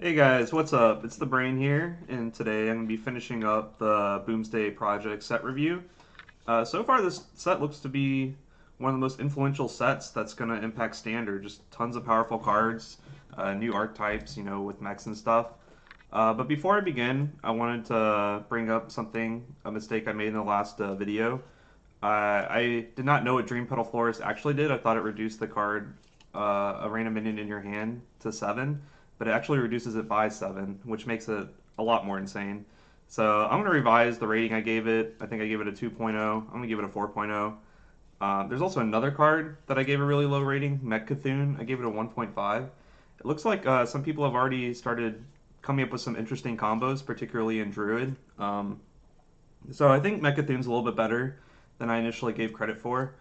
Hey guys, what's up? It's the Brain here, and today I'm going to be finishing up the Boomsday project set review. So far, this set looks to be one of the most influential sets that's going to impact Standard. Just tons of powerful cards, new archetypes, with mechs and stuff. But before I begin, I wanted to bring up a mistake I made in the last video. I did not know what Dream Petal Florist actually did. I thought it reduced the card, a random minion in your hand, to 7, but it actually reduces it by 7, which makes it a lot more insane. So I'm going to revise the rating I gave it. I think I gave it a 2.0. I'm going to give it a 4.0. There's also another card that I gave a really low rating, Mech Cthulhu. I gave it a 1.5. It looks like some people have already started coming up with some interesting combos, particularly in Druid. So I think Mech Cthulhu's a little bit better than I initially gave credit for,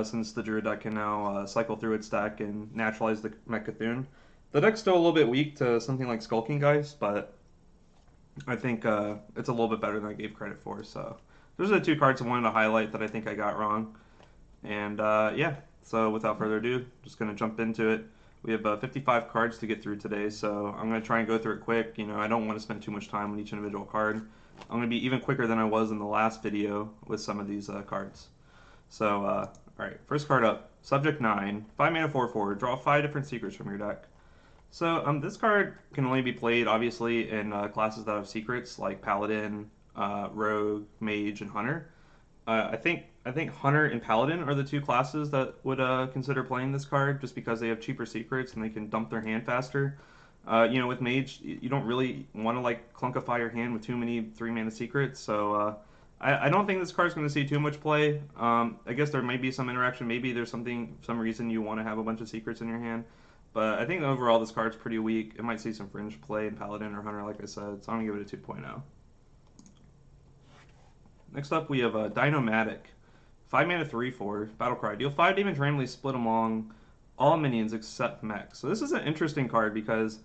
since the Druid deck can now cycle through its deck and naturalize the Mech Cthulhu. The deck's still a little bit weak to something like Skulking Geist, but I think it's a little bit better than I gave credit for. So those are the two cards I wanted to highlight that I think I got wrong. And yeah, so without further ado, just going to jump into it. We have 55 cards to get through today, so I'm going to try and go through it quick. I don't want to spend too much time on each individual card. I'm going to be even quicker than I was in the last video with some of these cards. So, alright, first card up. Subject 9, 5 mana 4/4. Draw 5 different secrets from your deck. So, this card can only be played, obviously, in classes that have secrets, like Paladin, Rogue, Mage, and Hunter. I think Hunter and Paladin are the two classes that would consider playing this card, just because they have cheaper secrets and they can dump their hand faster. With Mage, you don't really want to like clunkify your hand with too many 3 mana secrets, so I don't think this card's going to see too much play. I guess there might be some interaction. Maybe there's some reason you want to have a bunch of secrets in your hand. But I think overall this card's pretty weak. It might see some fringe play in Paladin or Hunter, like I said, so I'm going to give it a 2.0. Next up, we have Dynomatic. 5 mana 3/4, Battlecry. Deal 5 damage randomly split among all minions except mechs. So this is an interesting card because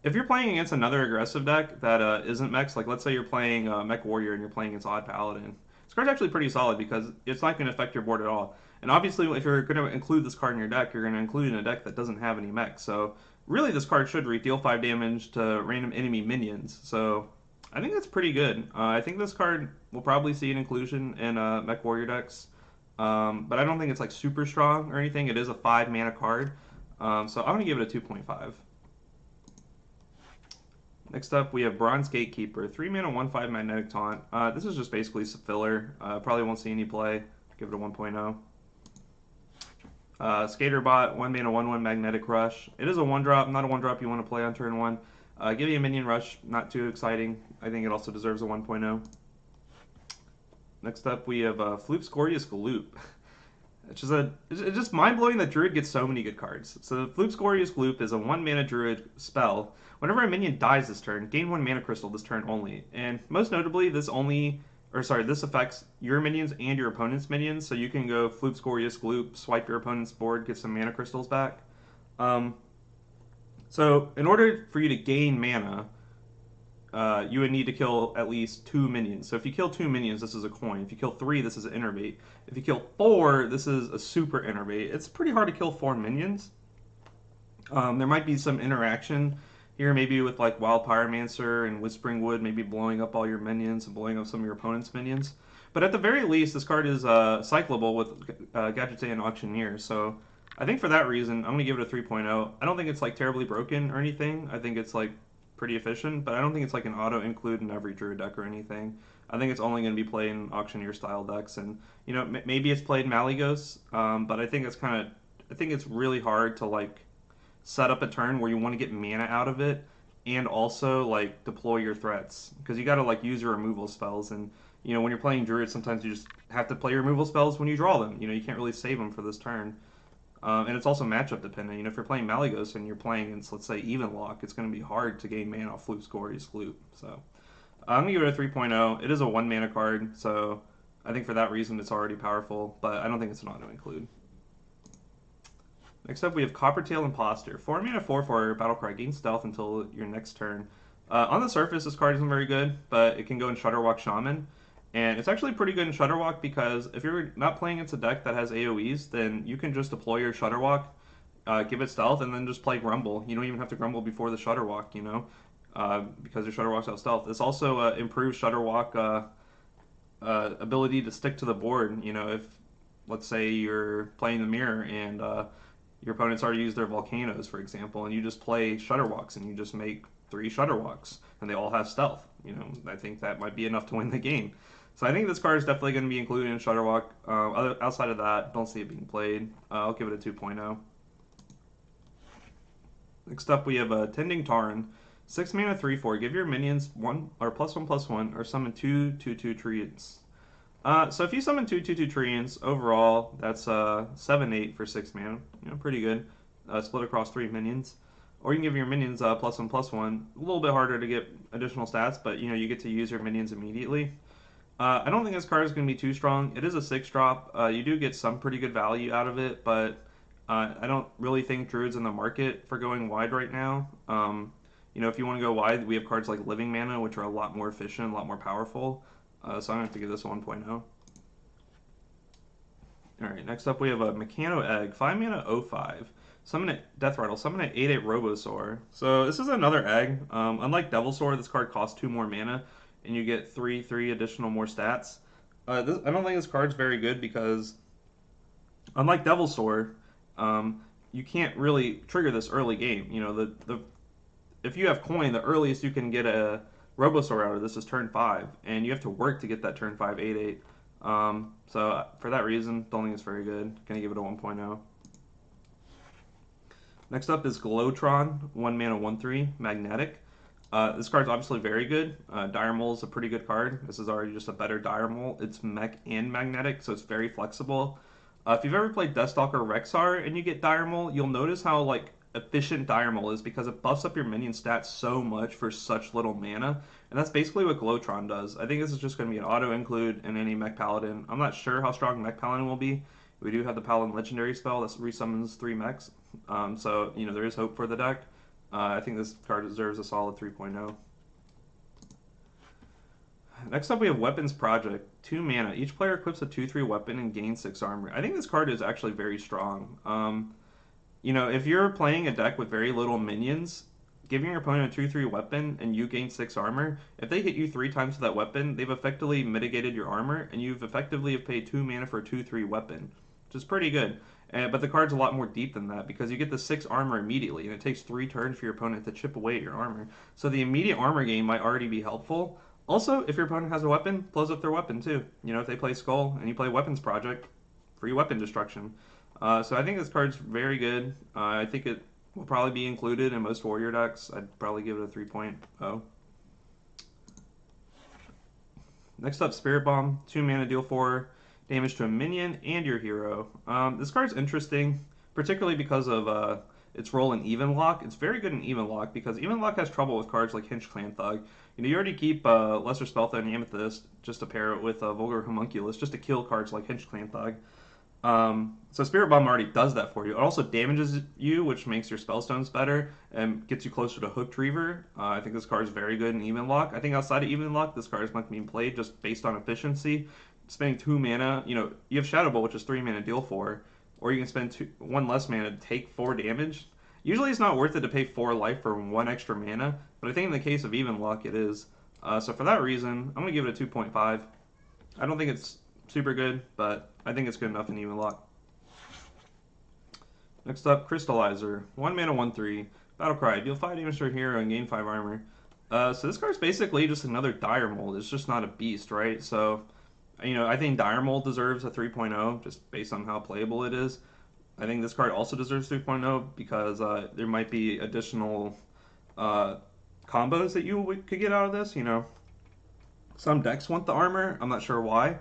if you're playing against another aggressive deck that isn't mechs, like let's say you're playing Mech Warrior and you're playing against Odd Paladin, this card's actually pretty solid because it's not going to affect your board at all. And obviously, if you're going to include this card in your deck, you're going to include it in a deck that doesn't have any mechs. So really, this card should deal 5 damage to random enemy minions. So I think that's pretty good. I think this card will probably see an inclusion in Mech Warrior decks. But I don't think it's like super strong or anything. It is a 5 mana card. So I'm going to give it a 2.5. Next up, we have Bronze Gatekeeper. 3 mana 1/5 Magnetic Taunt. This is just basically some filler. Probably won't see any play. Give it a 1.0. Skaterbot, 1 mana 1/1 Magnetic Rush. It is a 1-drop, not a 1-drop you want to play on turn 1. Give you a minion rush, not too exciting. I think it also deserves a 1.0. Next up, we have Floop Scorious Gloop. It's just mind-blowing that Druid gets so many good cards. So Floop Scorious Gloop is a 1 mana Druid spell. Whenever a minion dies this turn, gain 1 mana crystal this turn only. And most notably, this affects your minions and your opponent's minions. So you can go Floop Scorious Gloop, swipe your opponent's board, get some mana crystals back. So in order for you to gain mana, you would need to kill at least 2 minions. So if you kill 2 minions, this is a coin. If you kill 3, this is an innervate. If you kill 4, this is a super innervate. It's pretty hard to kill 4 minions. There might be some interaction here, maybe with like Wild Pyromancer and Whispering Wood, maybe blowing up all your minions and blowing up some of your opponent's minions. But at the very least, this card is cyclable with Gadgetzee and Auctioneer. So I think for that reason, I'm going to give it a 3.0. I don't think it's like terribly broken or anything. I think it's like pretty efficient, but I don't think it's like an auto include in every Druid deck or anything. I think it's only going to be played in Auctioneer style decks, and maybe it's played Malygos, but I think it's really hard to like set up a turn where you want to get mana out of it and also like deploy your threats, because you got to like use your removal spells, and when you're playing Druid, sometimes you just have to play your removal spells when you draw them. You can't really save them for this turn. And it's also matchup dependent. If you're playing Malygos and you're playing against, let's say, Even Lock, it's going to be hard to gain mana off Floop Scorious Gloop. So I'm going to give it a 3.0. It is a 1 mana card, so I think for that reason it's already powerful, but I don't think it's an auto include. Next up, we have Coppertail Imposter. 4 mana 4/4 Battlecry. Gain stealth until your next turn. On the surface, this card isn't very good, but it can go in Shudderwock Shaman. And it's actually pretty good in Shudderwock because if you're not playing against a deck that has AoEs, then you can just deploy your Shudderwock, give it stealth, and then just play Grumble. You don't even have to Grumble before the Shudderwock, because your Shudderwock's out stealth. This also improves Shudderwock ability to stick to the board. You know, if let's say you're playing the mirror and your opponent's already used their volcanoes, for example, and you just play Shudderwocks and you just make 3 Shudderwocks and they all have stealth. You know, I think that might be enough to win the game. So I think this card is definitely going to be included in Shudderwock. Outside of that, don't see it being played. I'll give it a 2.0. Next up, we have a Tending Tauren. 6 mana, 3/4. Give your minions 1 or +1/+1 or summon 2/2/2 treants. So if you summon 2/2/2 treants, overall that's 7/8 for 6 mana. You know, pretty good. Split across 3 minions. Or you can give your minions +1/+1. A little bit harder to get additional stats, but you know you get to use your minions immediately. I don't think this card is going to be too strong. It is a 6-drop. You do get some pretty good value out of it, but I don't really think Druid's in the market for going wide right now. You know, if you want to go wide, we have cards like Living Mana, which are a lot more efficient, a lot more powerful. So I'm going to have to give this a 1.0. Alright, next up we have a Mechano Egg. 5 mana, 0/5. Summon it, Death Rattle. Summon it, 8/8 Robosaur. So this is another egg. Unlike Devilsaur, this card costs 2 more mana, and you get 3 additional more stats. I don't think this card's very good because, unlike Devilsaur, you can't really trigger this early game. You know, if you have coin, the earliest you can get a Robosaur out of this is turn 5, and you have to work to get that turn 5 8/8. So for that reason, don't think it's very good. Gonna give it a 1.0. Next up is Glowtron, 1 mana, 1/3, Magnetic. This card's obviously very good. Dire Mole is a pretty good card. This is already just a better Dire Mole. It's mech and magnetic, so it's very flexible. If you've ever played Deathstalker Rexar and you get Dire Mole, you'll notice how like efficient Dire Mole is because it buffs up your minion stats so much for such little mana, and that's basically what Glowtron does. I think this is just going to be an auto include in any Mech Paladin. I'm not sure how strong Mech Paladin will be. We do have the Paladin Legendary spell that resummons 3 mechs, so you know there is hope for the deck. I think this card deserves a solid 3.0. Next up we have Weapons Project. 2 mana. Each player equips a 2/3 weapon and gains 6 armor. I think this card is actually very strong. You know, if you're playing a deck with very little minions, giving your opponent a 2/3 weapon and you gain 6 armor, if they hit you 3 times with that weapon, they've effectively mitigated your armor, and you've effectively paid 2 mana for a 2/3 weapon, which is pretty good. But the card's a lot more deep than that because you get the 6 armor immediately, and it takes 3 turns for your opponent to chip away at your armor. So the immediate armor gain might already be helpful. Also, if your opponent has a weapon, blows up their weapon too. You know, if they play Skull and you play Weapons Project, free weapon destruction. So I think this card's very good. I think it will probably be included in most Warrior decks. I'd probably give it a 3.0. Next up, Spirit Bomb. 2 mana, deal 4 damage to a minion and your hero. This card's interesting, particularly because of its role in Even Lock. It's very good in Even Lock because Even Lock has trouble with cards like Hinge Clan Thug. You know, you already keep Lesser Spell and Amethyst just to pair it with Vulgar Homunculus just to kill cards like Hinge Clan Thug. So Spirit Bomb already does that for you. It also damages you, which makes your Spellstones better and gets you closer to Hooked Reaver. I think this card is very good in Even Lock. I think outside of Even Lock, this card is not being played just based on efficiency. Spending 2 mana, you know, you have Shadow Ball, which is 3 mana, deal 4, or you can spend 1 less mana to take 4 damage. Usually it's not worth it to pay 4 life for 1 extra mana, but I think in the case of Even Lock, it is. So for that reason, I'm going to give it a 2.5. I don't think it's super good, but I think it's good enough in Even Lock. Next up, Crystallizer. 1 mana, 1/3. Battlecry. Deal 5 damage to a hero and gain 5 armor. So this card's basically just another Dire Mold. It's just not a beast, right? So, you know, I think Dire Mold deserves a 3.0 just based on how playable it is. I think this card also deserves 3.0 because there might be additional combos that you could get out of this. You know, some decks want the armor. I'm not sure why.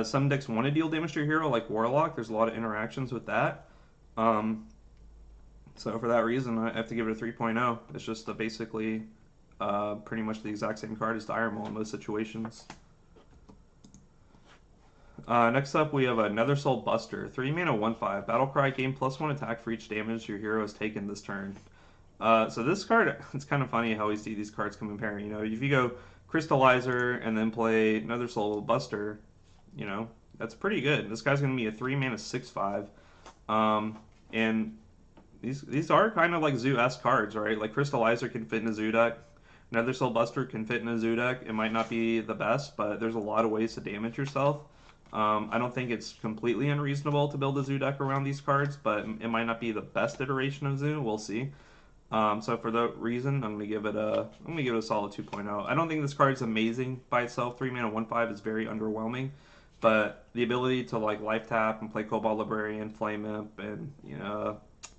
Some decks want to deal damage to your hero, like Warlock. There's a lot of interactions with that. So for that reason, I have to give it a 3.0. It's just basically pretty much the exact same card as Dire Maul in most situations. Next up, we have a Nethersoul Buster. 3 mana, 1/5. Battlecry, gain +1 attack for each damage your hero has taken this turn. So this card, it's kind of funny how we see these cards come in pairing. You know, if you go Crystallizer and then play Nethersoul Buster, you know, that's pretty good. This guy's going to be a 3 mana, 6/5. And these are kind of like Zoo-esque cards, right? Like Crystallizer can fit in a Zoo deck. Nether Soul Buster can fit in a zoo deck. It might not be the best, but there's a lot of ways to damage yourself. I don't think it's completely unreasonable to build a zoo deck around these cards, but it might not be the best iteration of zoo. We'll see. So for that reason, I'm gonna give it a solid 2.0. I don't think this card's amazing by itself. 3 mana 1/5 is very underwhelming, but the ability to like life tap and play Cobalt Librarian, Flame Imp, and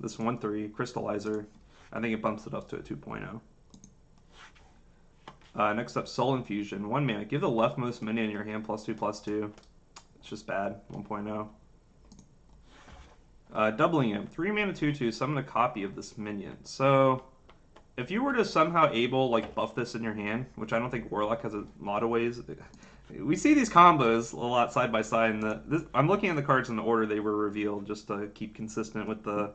this 1/3 Crystallizer, I think it bumps it up to a 2.0. Next up, Soul Infusion. 1 mana. Give the leftmost minion in your hand +2/+2. It's just bad. 1.0. Doubling him. 3 mana 2/2. Summon a copy of this minion. So, if you were to somehow like buff this in your hand, which I don't think Warlock has a lot of ways. We see these combos a lot side by side. I'm looking at the cards in the order they were revealed just to keep consistent with the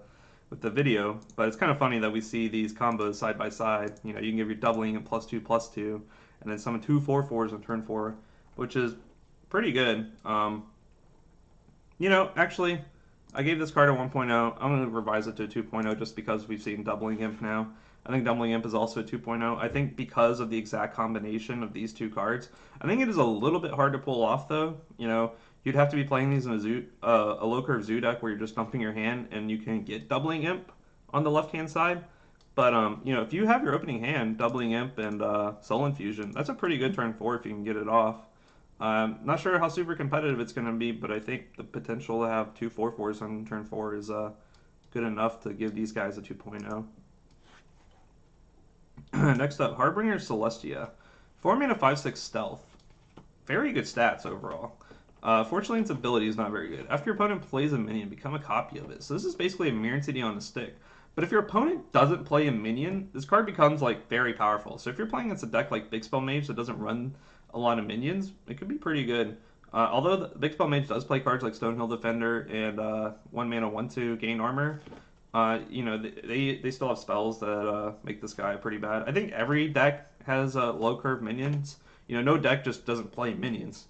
video, but it's kind of funny that we see these combos side by side. You can give your doubling and +2/+2, and then summon 2 4/4s on turn 4, which is pretty good. Actually, I gave this card a 1.0. I'm going to revise it to a 2.0 just because we've seen Doubling Imp now. I think Doubling Imp is also a 2.0. I think because of the exact combination of these two cards, I think it is a little bit hard to pull off, though. You'd have to be playing these in a low curve zoo deck where you're just dumping your hand and you can get Doubling Imp on the left hand side. But if you have your opening hand, Doubling Imp and Soul Infusion, that's a pretty good turn 4 if you can get it off. Not sure how super competitive it's going to be, but I think the potential to have 2 4/4s on turn 4 is good enough to give these guys a 2.0. Next up, Harbinger Celestia. 4 mana 5/6 stealth. Very good stats overall. Fortunately, its ability is not very good. After your opponent plays a minion, become a copy of it. So this is basically a Mirror City on a stick. But if your opponent doesn't play a minion, this card becomes very powerful. So if you're playing against a deck like Big Spell Mage that doesn't run a lot of minions, it could be pretty good. Although the Big Spell Mage does play cards like Stonehill Defender and 1 mana 1/2 gain armor, they still have spells that make this guy pretty bad. I think every deck has low curve minions. No deck just doesn't play minions.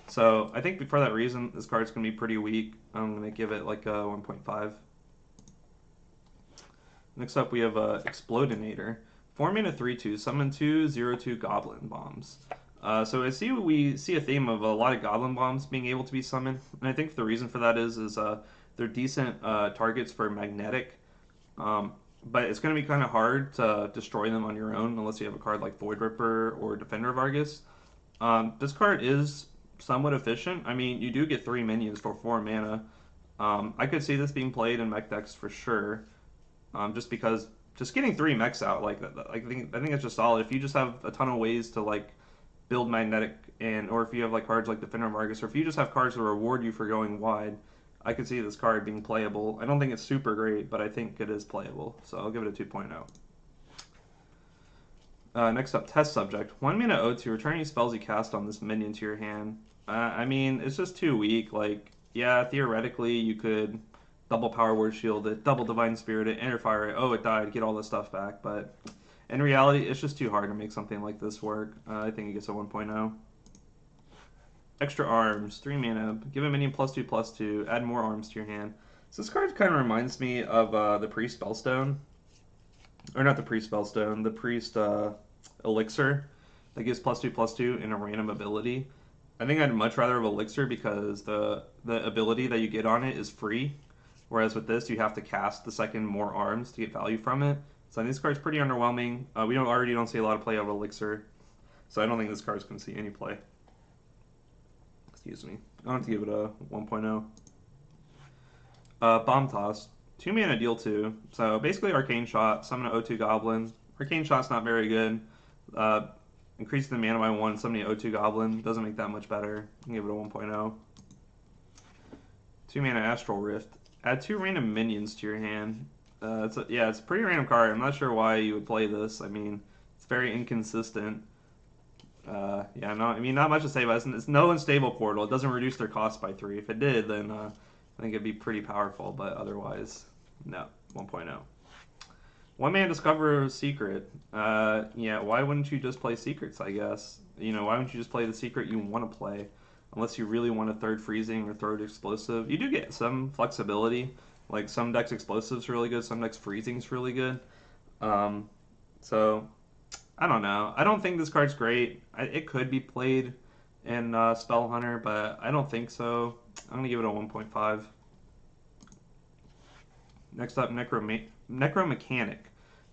So I think for that reason, this card's gonna be pretty weak. I'm gonna give it like a 1.5. Next up, we have Explodinator. 4 mana 3/2. Summon 2 0/2 Goblin Bombs. So we see a theme of a lot of Goblin Bombs being able to be summoned, and I think the reason for that is they're decent targets for magnetic, but it's going to be kind of hard to destroy them on your own unless you have a card like Void Ripper or Defender of Argus. This card is somewhat efficient. I mean, you do get 3 minions for 4 mana. I could see this being played in mech decks for sure, just because just getting 3 mechs out I think it's just solid. If you just have a ton of ways to build magnetic, or if you have cards like Defender of Argus, or if you just have cards that reward you for going wide, I could see this card being playable. I don't think it's super great, but I think it is playable, so I'll give it a 2.0. Next up, Test Subject. 1 mana O2. Return any spells you cast on this minion to your hand. I mean, it's just too weak. Yeah, theoretically, you could double Power Word Shield it, double Divine Spirit it, Interfire it. Oh, it died. Get all this stuff back. But in reality, it's just too hard to make something like this work. I think it gets a 1.0. Extra Arms. 3 mana. Give a minion +2/+2. Add more arms to your hand. So this card kind of reminds me of the Priest Spellstone. Or not the Priest Spellstone. The Priest Elixir. That gives +2/+2 in a random ability. I think I'd much rather have Elixir because the ability that you get on it is free. Whereas with this, you have to cast the second more arms to get value from it. So this card's pretty underwhelming. We already don't see a lot of play of Elixir. So I don't think this card's going to see any play. Excuse me. I'll have to give it a 1.0. Bomb Toss. 2 mana deal 2. So basically Arcane Shot, summon an O2 Goblin. Arcane Shot's not very good. Increase the mana by 1, summon an O2 Goblin. Doesn't make that much better. I'll give it a 1.0. 2 mana Astral Rift. Add 2 random minions to your hand. It's a pretty random card. I'm not sure why you would play this. I mean, it's very inconsistent. Not much to say about it. It's no unstable portal. It doesn't reduce their cost by 3. If it did, then I think it'd be pretty powerful, but otherwise, no. 1.0. 1 mana Discover Secret. Why wouldn't you just play Secrets, I guess? Why wouldn't you just play the secret you want to play? Unless you really want a 3rd Freezing or 3rd Explosive. You do get some flexibility. Like, some decks Explosive's really good, some decks Freezing's really good. So, I don't know. I don't think this card's great. It could be played in Spell Hunter, but I don't think so. I'm gonna give it a 1.5. Next up, Necromechanic.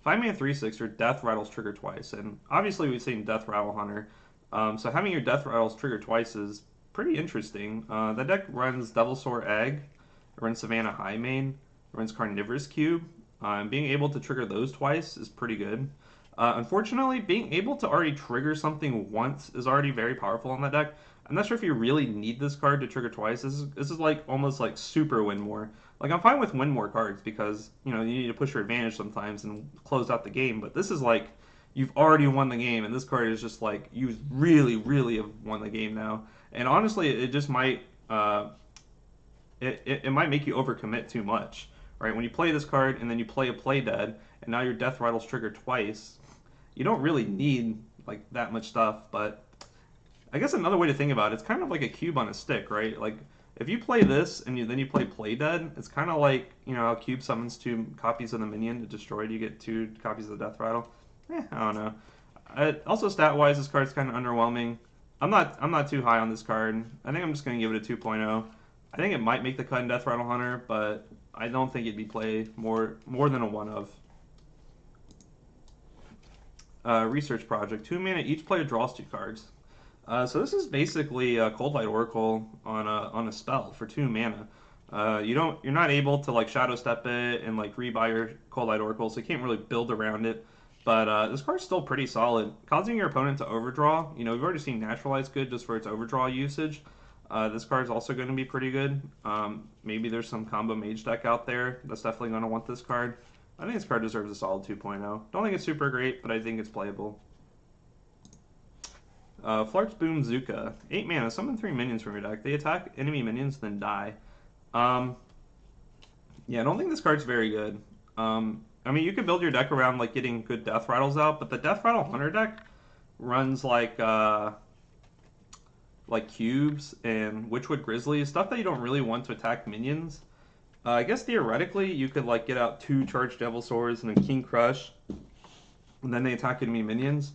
5-mana 3/6, your Death Rattles trigger twice, and obviously we've seen Death Rattle Hunter. So having your Death Rattles trigger twice is pretty interesting. The deck runs Devilsaur Egg, it runs Savannah Highmane, it runs Carnivorous Cube. Being able to trigger those twice is pretty good. Unfortunately, being able to already trigger something once is already very powerful on that deck. I'm not sure if you really need this card to trigger twice. This is like almost like super win more. Like I'm fine with win more cards because you need to push your advantage sometimes and close out the game. But this is like you've already won the game, and this card is just like you really, really have won the game now. And honestly, it just might it might make you overcommit too much, right? When you play this card and then you play a play dead, and now your Death Rattle's triggered twice, you don't really need like that much stuff. But I guess another way to think about it's kind of like a cube on a stick, right? Like if you play this and then you play play dead, it's kind of like how cube summons 2 copies of the minion to destroy it. You get 2 copies of the Death Rattle. I don't know. Also stat wise, this card's kind of underwhelming. I'm not too high on this card. I think I'm just gonna give it a 2.0. I think it might make the cut in Death Rattle Hunter, but I don't think it'd be played more than a one of. Research Project. 2 mana, each player draws 2 cards. So this is basically a Cold Light Oracle on a spell for 2 mana. You're not able to like Shadow Step it and like rebuy your Cold Light Oracle, so you can't really build around it. But this card's still pretty solid, causing your opponent to overdraw. We've already seen Naturalize good just for its overdraw usage. This card's also going to be pretty good. Maybe there's some combo mage deck out there that's definitely going to want this card. I think this card deserves a solid 2.0. Don't think it's super great, but I think it's playable. Flark's Boom Zuka. 8 mana, summon 3 minions from your deck. They attack enemy minions, then die. Yeah, I don't think this card's very good. I mean, you could build your deck around like getting good Death Rattles out, but the Death Rattle Hunter deck runs like cubes and Witchwood Grizzly, stuff that you don't really want to attack minions. I guess theoretically you could like get out 2 charged Devilsaurs and a King Crush, and then they attack enemy minions.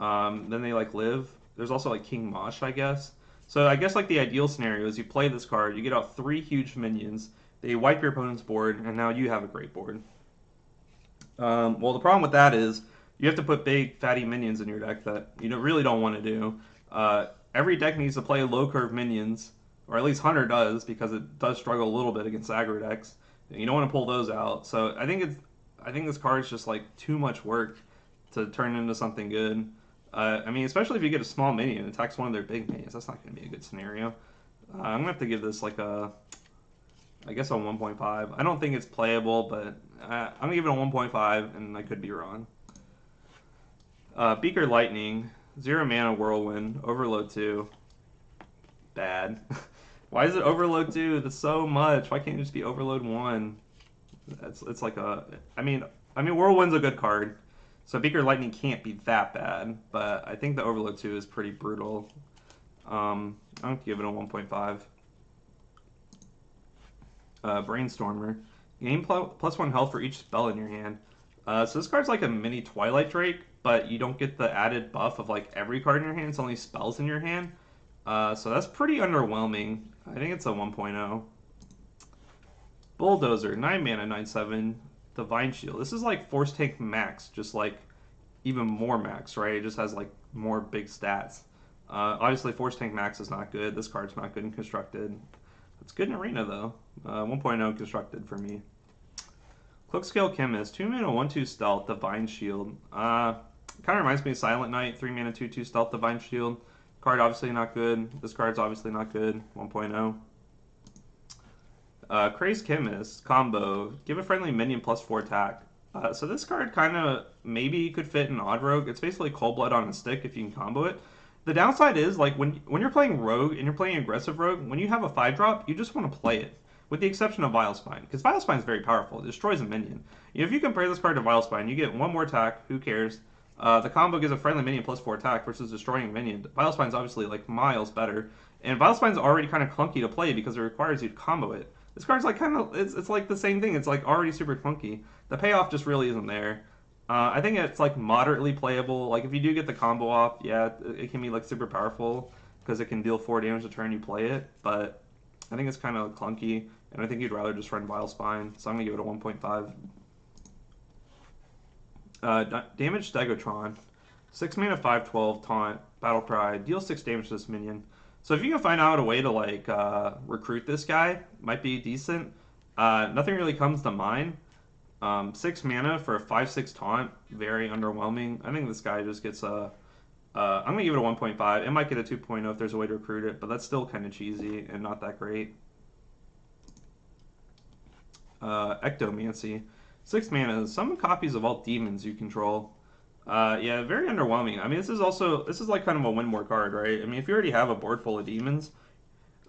Then they like live. There's also like King Mosh, I guess. So I guess like the ideal scenario is you play this card, you get out 3 huge minions, they wipe your opponent's board, and now you have a great board. Well, the problem with that is you have to put big fatty minions in your deck that you really don't want to do. Every deck needs to play low curve minions, or at least Hunter does, because it does struggle a little bit against aggro decks. You don't want to pull those out. So I think this card is just like too much work to turn into something good. I mean, especially if you get a small minion and attacks one of their big minions, that's not going to be a good scenario. I'm gonna have to give this like I guess a 1.5. I don't think it's playable, but I'm gonna give it a 1.5, and I could be wrong. Beaker Lightning, 0 mana Whirlwind, Overload 2. Bad. Why is it Overload 2? That's so much. Why can't it just be Overload 1? It's like I mean Whirlwind's a good card, so Beaker Lightning can't be that bad, but I think the Overload 2 is pretty brutal. I'm gonna give it a 1.5. Brainstormer. Gain +1 health for each spell in your hand. So this card's like a mini Twilight Drake, but you don't get the added buff of like every card in your hand. It's only spells in your hand. So that's pretty underwhelming. I think it's a 1.0. Bulldozer, 9 mana, 9/7, Divine Shield. This is like Force Tank Max, just like even more max, right? It just has like more big stats. Obviously, Force Tank Max is not good. This card's not good in Constructed. It's good in Arena, though. 1.0 Constructed for me. Cloakscale Chemist, 2 mana, 1/2 Stealth, Divine Shield. Kind of reminds me of Silent Knight, 3 mana, 2/2 Stealth, Divine Shield. Card obviously not good. This card's obviously not good. 1.0. Crazed Chemist, combo. Give a friendly minion +4 attack. So this card kind of maybe could fit in Odd Rogue. It's basically Cold Blood on a stick if you can combo it. The downside is, like, when you're playing Rogue and you're playing aggressive Rogue, when you have a 5-drop, you just want to play it. With the exception of Vilespine, because Vilespine is very powerful. It destroys a minion. If you compare this card to Vilespine, you get 1 more attack, who cares? The combo gives a friendly minion +4 attack versus destroying a minion. Vilespine's obviously, like, miles better. And Vilespine's already kind of clunky to play because it requires you to combo it. This card's like kind of, it's like the same thing. It's like already super clunky. The payoff just really isn't there. I think it's like moderately playable. Like if you do get the combo off, yeah, it can be like super powerful because it can deal 4 damage a turn you play it. But I think it's kind of clunky, and I think you'd rather just run Vile Spine. So I'm gonna give it a 1.5. Damage Stegotron. 6 mana, 5/12 taunt, battle cry, deal 6 damage to this minion. So if you can find out a way to like recruit this guy, might be decent. Nothing really comes to mind. 6 mana for a 5/6 taunt, very underwhelming. I think this guy just gets a. I'm gonna give it a 1.5. It might get a 2.0 if there's a way to recruit it, but that's still kind of cheesy and not that great. Ectomancy. 6 mana, summon copies of all demons you control. Yeah, very underwhelming. I mean, this is like kind of a win more card, right? I mean, if you already have a board full of demons,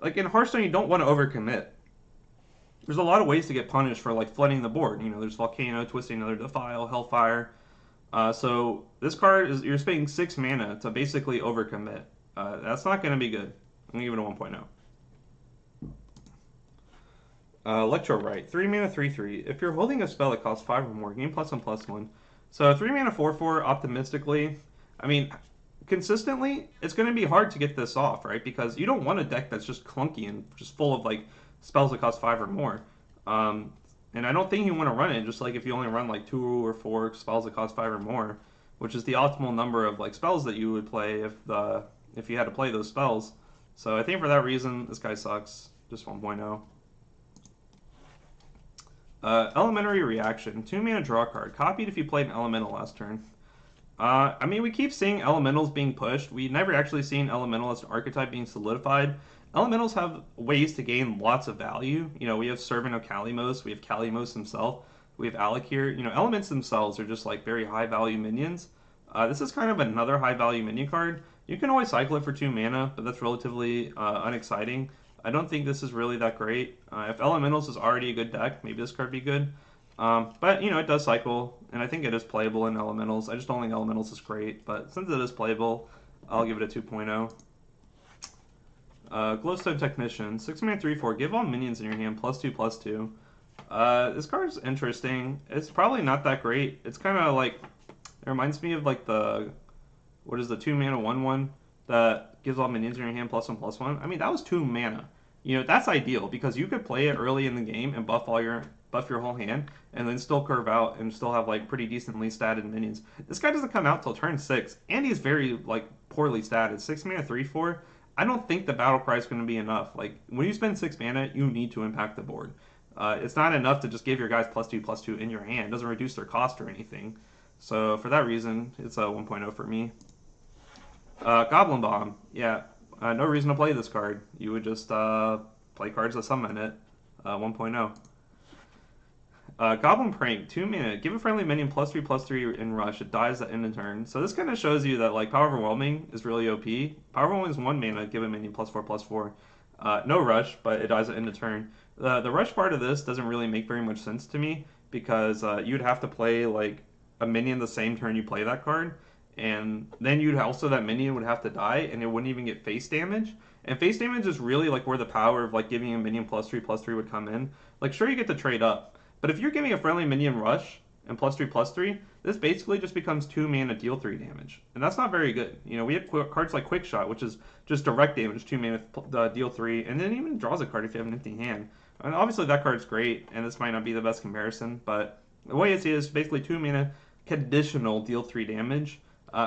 like in Hearthstone, you don't want to overcommit. There's a lot of ways to get punished for like flooding the board. You know, there's Volcano, Twisting Another Defile, Hellfire. So this card is you're spending 6 mana to basically overcommit. That's not going to be good. I'm gonna give it a 1.0. Electro Right, 3 mana 3/3. If you're holding a spell that costs 5 or more, gain +1/+1. So 3 mana 4/4, optimistically. I mean, consistently, it's going to be hard to get this off, right? Because you don't want a deck that's just clunky and just full of like spells that cost 5 or more. And I don't think you want to run it just like if you only run like 2 or 4 spells that cost 5 or more, which is the optimal number of like spells that you would play if you had to play those spells. So I think for that reason, this guy sucks. Just 1.0. Elementary Reaction. 2 mana draw card. Copied if you played an elemental last turn. I mean, we keep seeing elementals being pushed. We never actually seen elemental as an archetype being solidified. Elementals have ways to gain lots of value. You know, we have Servant of Kalimos, we have Kalimos himself, we have Alakir. You know, elements themselves are just like very high value minions. This is kind of another high value minion card. You can always cycle it for 2 mana, but that's relatively unexciting. I don't think this is really that great. If Elementals is already a good deck, maybe this card would be good. But, you know, it does cycle, and I think it is playable in Elementals. I just don't think Elementals is great, but since it is playable, I'll give it a 2.0. Glowstone Technician, 6 mana 3/4. Give all minions in your hand +2/+2. This card's interesting. It's probably not that great. It's kind of like, it reminds me of like what is the 2 mana 1/1 that gives all minions in your hand +1/+1. I mean, that was 2 mana. You know, that's ideal because you could play it early in the game and buff your whole hand, and then still curve out and still have like pretty decently statted minions. This guy doesn't come out till turn 6, and he's very like poorly statted. 6 mana 3/4. I don't think the battle cry is going to be enough. Like when you spend 6 mana, you need to impact the board. It's not enough to just give your guys +2/+2 in your hand. It doesn't reduce their cost or anything. So for that reason, it's a 1.0 for me. Goblin Bomb. Yeah, no reason to play this card. You would just play cards that summon it. 1.0. Goblin Prank, 2 mana. Give a friendly minion +3/+3 in rush. It dies at end of turn. So this kind of shows you that like Power Overwhelming is really OP. Power Overwhelming is 1 mana. Give a minion +4/+4. No rush, but it dies at end of turn. The rush part of this doesn't really make very much sense to me because you'd have to play like a minion the same turn you play that card, and then that minion would have to die, and it wouldn't even get face damage. And face damage is really like where the power of like giving a minion +3/+3 would come in. Like sure you get to trade up, but if you're giving a friendly minion rush and +3/+3, this basically just becomes 2 mana deal 3 damage, and that's not very good. You know, we have cards like Quick Shot, which is just direct damage, 2 mana deal 3, and then even draws a card if you have an empty hand. And obviously that card's great, and this might not be the best comparison, but the way I see it is basically 2 mana conditional deal 3 damage.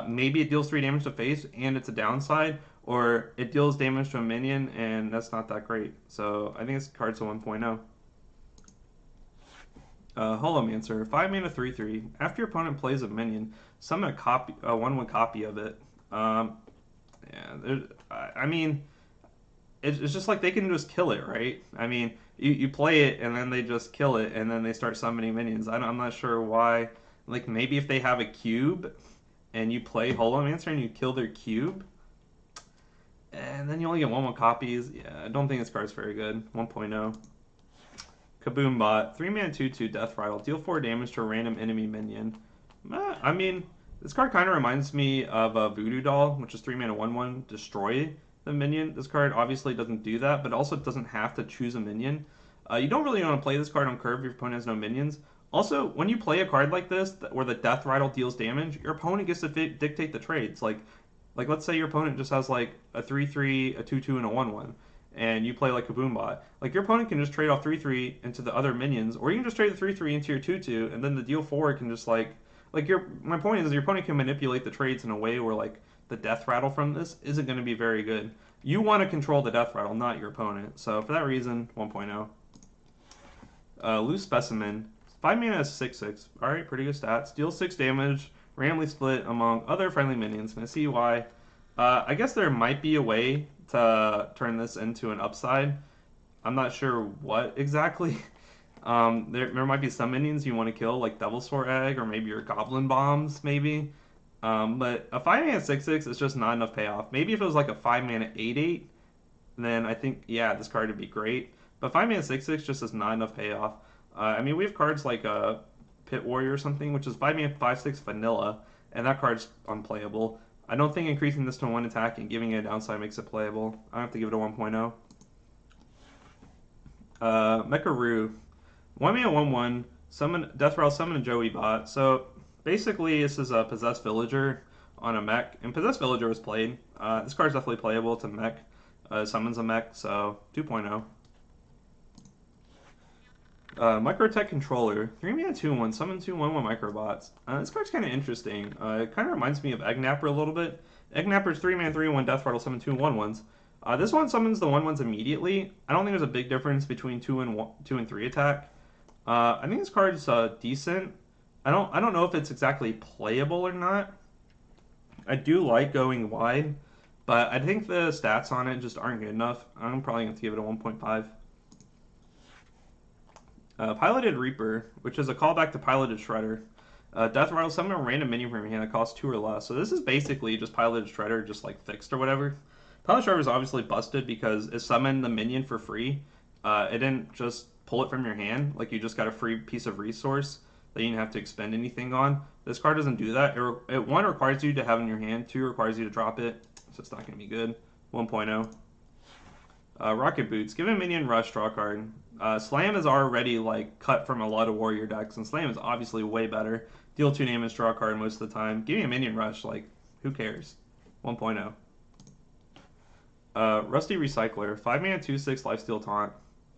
Maybe it deals 3 damage to face, and it's a downside, or it deals damage to a minion, and that's not that great. So I think this card's a 1.0. Holomancer, 5 mana 3/3. After your opponent plays a minion, summon a 1/1 copy of it. Yeah, I mean, it's just like they can just kill it, right? I mean, you play it and then they just kill it and then they start summoning minions. I'm not sure why. Like maybe if they have a cube and you play Holomancer and you kill their cube, and then you only get 1/1 copies. Yeah, I don't think this card's very good. 1.0. Kaboom Bot, 3 mana 2/2 Death Rattle. Deal 4 damage to a random enemy minion. I mean, this card kind of reminds me of a Voodoo Doll, which is 3 mana 1/1 Destroy the minion. This card obviously doesn't do that, but also doesn't have to choose a minion. You don't really want to play this card on curve if your opponent has no minions. Also, when you play a card like this, where the Death Rattle deals damage, your opponent gets to dictate the trades. Like let's say your opponent just has like a 3/3, a 2/2, and a 1/1, and you play like a Boombot. Like your opponent can just trade off 3/3 into the other minions, or you can just trade the 3/3 into your 2/2, and then the deal 4 can just like your my point is your opponent can manipulate the trades in a way where like the Death Rattle from this isn't going to be very good. You want to control the Death Rattle, not your opponent. So for that reason, 1.0. Loose Specimen. 5 mana is 6/6. Alright, pretty good stats. Deals 6 damage, randomly split among other friendly minions. And I see why. I guess there might be a way to turn this into an upside. I'm not sure what exactly. There might be some minions you want to kill, like Devilsaur Egg, or maybe your Goblin Bombs, maybe. But a 5 mana 6/6 is just not enough payoff. Maybe if it was like a 5 mana 8/8, then I think, yeah, this card would be great. But 5 mana 6/6 just is not enough payoff. I mean, we have cards like Pit Warrior or something, which is 5 mana 5/6 vanilla, and that card's unplayable. I don't think increasing this to 1 attack and giving it a downside makes it playable. I have to give it a 1.0. Mecharoo. 1 mana 1/1, summon Death Rattle, summon a Joey bot. So basically, this is a Possessed Villager on a mech, and Possessed Villager was played. This card's definitely playable. It's a mech. Summons a mech, so 2.0. Microtech Controller. 3 mana 2/1, summon 2/1/1 Microbots. This card's kind of interesting. It kind of reminds me of Eggnapper a little bit. Eggnapper's 3 mana 3/1 Death Rattle, summon 2/1/1s. This one summons the 1/1s immediately. I don't think there's a big difference between 2 and 3 attack. I think this card's decent. I don't know if it's exactly playable or not. I do like going wide, but I think the stats on it just aren't good enough. I'm probably going to give it a 1.5. Piloted Reaper, which is a callback to Piloted Shredder. Death Rattle, summon a random minion from your hand that costs 2 or less. So this is basically just Piloted Shredder, just like fixed or whatever. Piloted Shredder is obviously busted because it summoned the minion for free. It didn't just pull it from your hand, like you just got a free piece of resource that you didn't have to expend anything on. This card doesn't do that. One requires you to have it in your hand, 2 requires you to drop it, so it's not going to be good. 1.0. Rocket Boots. Give a minion rush, draw a card. Slam is already like cut from a lot of warrior decks, and Slam is obviously way better. Deal 2 damage, draw a card most of the time. Give me a minion rush, like, who cares? 1.0. Rusty Recycler. 5 mana 2/6 Lifesteal Taunt.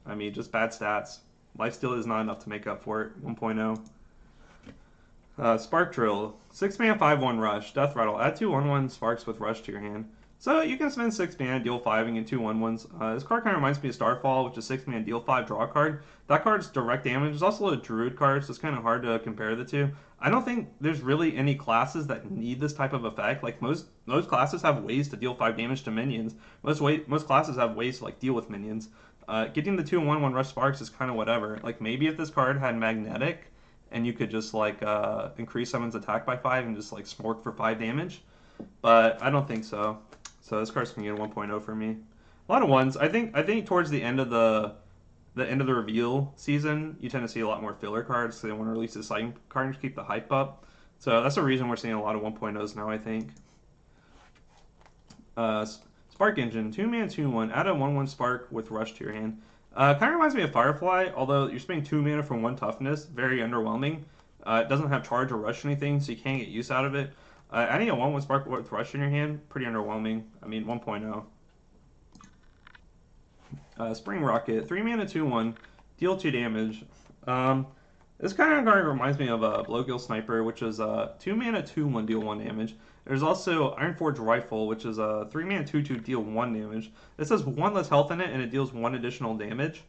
I mean, just bad stats. Lifesteal is not enough to make up for it. 1.0. Spark Drill. 6 mana 5/1 Rush. Death Rattle. Add 2 1/1 Sparks with Rush to your hand. So you can spend 6 mana, deal 5, and get 2 1/1s. This card kind of reminds me of Starfall, which is 6 mana, deal 5, draw a card. That card's direct damage. It's also a Druid card, so it's kind of hard to compare the two. I don't think there's really any classes that need this type of effect. Like most classes have ways to deal 5 damage to minions. Most classes have ways to like deal with minions. Getting the 2 1/1 Rush Sparks is kind of whatever. Like maybe if this card had Magnetic, and you could just like increase someone's attack by 5 and just like smork for 5 damage. But I don't think so. So this card's gonna get a 1.0 for me. A lot of ones. I think towards the end of the reveal season, you tend to see a lot more filler cards. So they want to release the exciting card to keep the hype up. So that's the reason we're seeing a lot of 1.0s now, I think. Spark Engine, 2 mana 2/1. Add a 1/1 Spark with Rush to your hand. Kind of reminds me of Firefly, although you're spending 2 mana for 1 toughness. Very underwhelming. It doesn't have charge or rush or anything, so you can't get use out of it. Adding a 1/1 Spark with Rush in your hand, pretty underwhelming. I mean, 1.0. Spring Rocket, 3 mana 2/1, deal 2 damage. This kind of card reminds me of a Blowgill Sniper, which is 2 mana 2/1, deal 1 damage. There's also Ironforge Rifle, which is a 3 mana 2/2, deal 1 damage. This has 1 less health in it, and it deals 1 additional damage.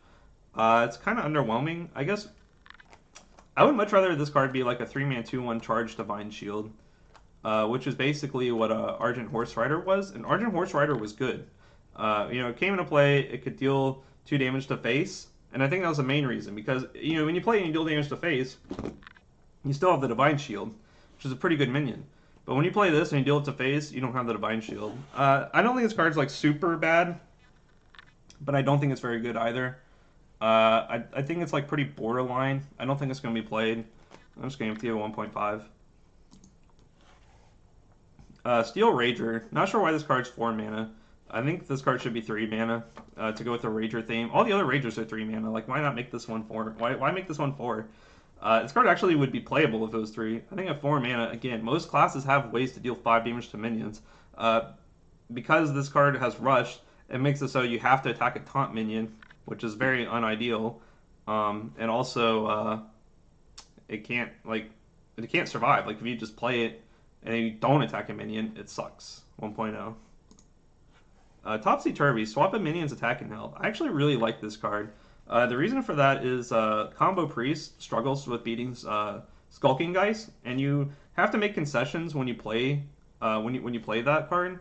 It's kind of underwhelming. I guess I would much rather this card be like a 3 mana 2/1 charge Divine Shield. Which is basically what Argent Horse Rider was, and Argent Horse Rider was good. It came into play, it could deal 2 damage to face, and I think that was the main reason, because, when you play and you deal damage to face, you still have the Divine Shield, which is a pretty good minion. But when you play this and you deal it to face, you don't have the Divine Shield. I don't think this card's, like, super bad, but I don't think it's very good either. I think it's, like, pretty borderline. I don't think it's going to be played. I'm just going to give it a 1.5. Steel Rager. Not sure why this card's 4 mana. I think this card should be 3 mana to go with the Rager theme. All the other Ragers are 3 mana. Like, why not make this one 4? Why make this one 4? This card actually would be playable if it was 3. I think at 4 mana, again, most classes have ways to deal 5 damage to minions. Because this card has Rush, it makes it so you have to attack a taunt minion, which is very unideal. And also, it can't survive. Like, if you just play it and you don't attack a minion, it sucks. 1.0. Topsy-Turvy, swap a minion's attacking health. I actually really like this card. The reason for that is Combo Priest struggles with beating Skulking Geist, and you have to make concessions when you play when you play that card.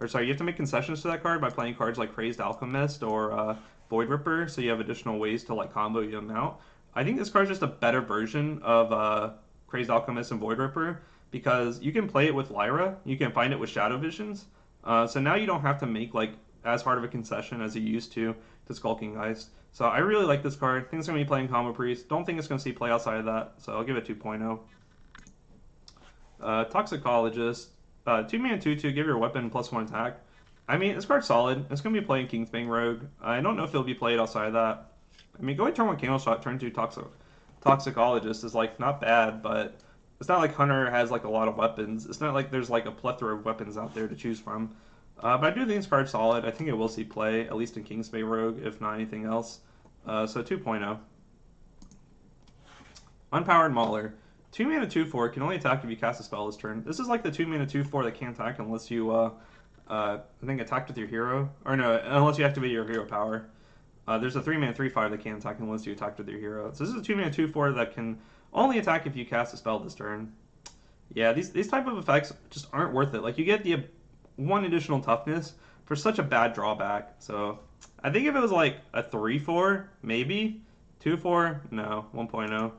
Or sorry, you have to make concessions to that card by playing cards like Crazed Alchemist or Void Ripper, so you have additional ways to like combo them out. I think this card's just a better version of Crazed Alchemist and Void Ripper because you can play it with Lyra, you can find it with Shadow Visions, so now you don't have to make like as hard of a concession as you used to Skulking Geist. So I really like this card. I think it's going to be playing Combo Priest. Don't think it's going to see play outside of that, so I'll give it 2.0. Toxicologist. 2 mana 2/2, give your weapon +1 attack. I mean, this card's solid. It's going to be playing Kingsbane Rogue. I don't know if it'll be played outside of that. I mean, going turn 1 Candle Shot, turn 2 Toxicologist is like not bad, but it's not like Hunter has like a lot of weapons. It's not like there's like a plethora of weapons out there to choose from. But I do think this card's solid. I think it will see play, at least in Kingsbane Rogue, if not anything else. So 2.0. Unpowered Mauler. 2 mana 2/4 can only attack if you cast a spell this turn. This is like the 2 mana 2/4 that can't attack unless you, I think, attacked with your hero. Or no, unless you activate your hero power. There's a 3 mana 3/5 that can't attack unless you attacked with your hero. So this is a 2 mana 2/4 that can only attack if you cast a spell this turn. Yeah, these type of effects just aren't worth it. Like, you get the 1 additional toughness for such a bad drawback. So I think if it was like a 3/4, maybe. 2/4, no. 1.0.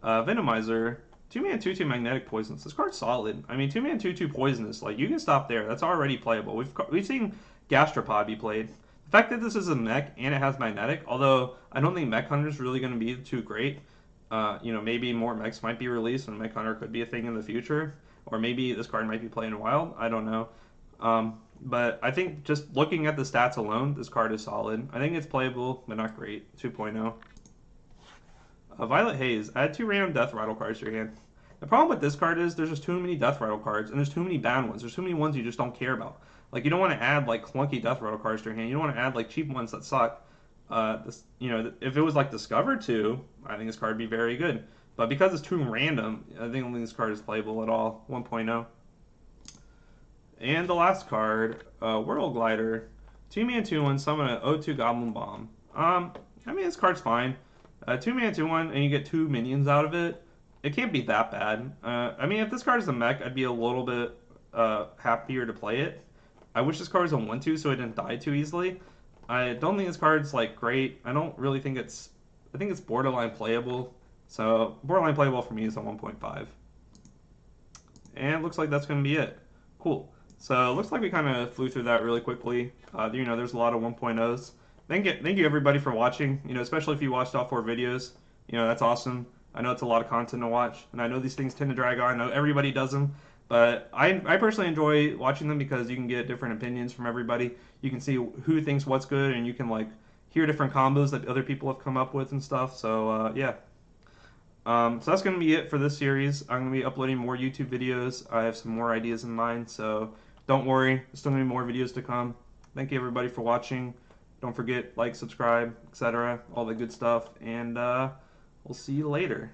Venomizer, 2 mana 2/2 magnetic poisonous. This card's solid. I mean, 2 mana 2/2 poisonous. Like, you can stop there. That's already playable. We've seen Gastropod be played. The fact that this is a mech and it has magnetic, although I don't think Mech Hunter's really going to be too great. Maybe more mechs might be released and Mech Hunter could be a thing in the future. Or maybe this card might be played in Wild. I don't know. But I think just looking at the stats alone, this card is solid. I think it's playable, but not great. 2.0. Violet Haze. Add 2 random Death Rattle cards to your hand. The problem with this card is there's just too many Death Rattle cards, and there's too many bad ones. There's too many ones you just don't care about. Like, you don't want to add, like, clunky Death Rattle cards to your hand. You don't want to add, like, cheap ones that suck. If it was, like, Discover 2, I think this card would be very good. But because it's too random, I think only this card is playable at all. 1.0. And the last card, Whirl Glider. 2 mana 2/1, summon an O2 Goblin Bomb. I mean, this card's fine. 2 mana 2/1, and you get 2 minions out of it. It can't be that bad. I mean, if this card is a mech, I'd be a little bit happier to play it. I wish this card was a 1/2 so it didn't die too easily. I don't think this card's like great. I don't really think it's. I think it's borderline playable. So borderline playable for me is a 1.5. And it looks like that's going to be it. Cool. So it looks like we kind of flew through that really quickly. There's a lot of 1.0s. Thank you everybody for watching. Especially if you watched all 4 videos. That's awesome. I know it's a lot of content to watch, and I know these things tend to drag on. I know everybody does them, but I personally enjoy watching them because you can get different opinions from everybody. You can see who thinks what's good, and you can like hear different combos that other people have come up with and stuff. So yeah. So that's going to be it for this series. I'm going to be uploading more YouTube videos. I have some more ideas in mind, so don't worry. There's still going to be more videos to come. Thank you everybody for watching. Don't forget, like, subscribe, etc., all the good stuff, and we'll see you later.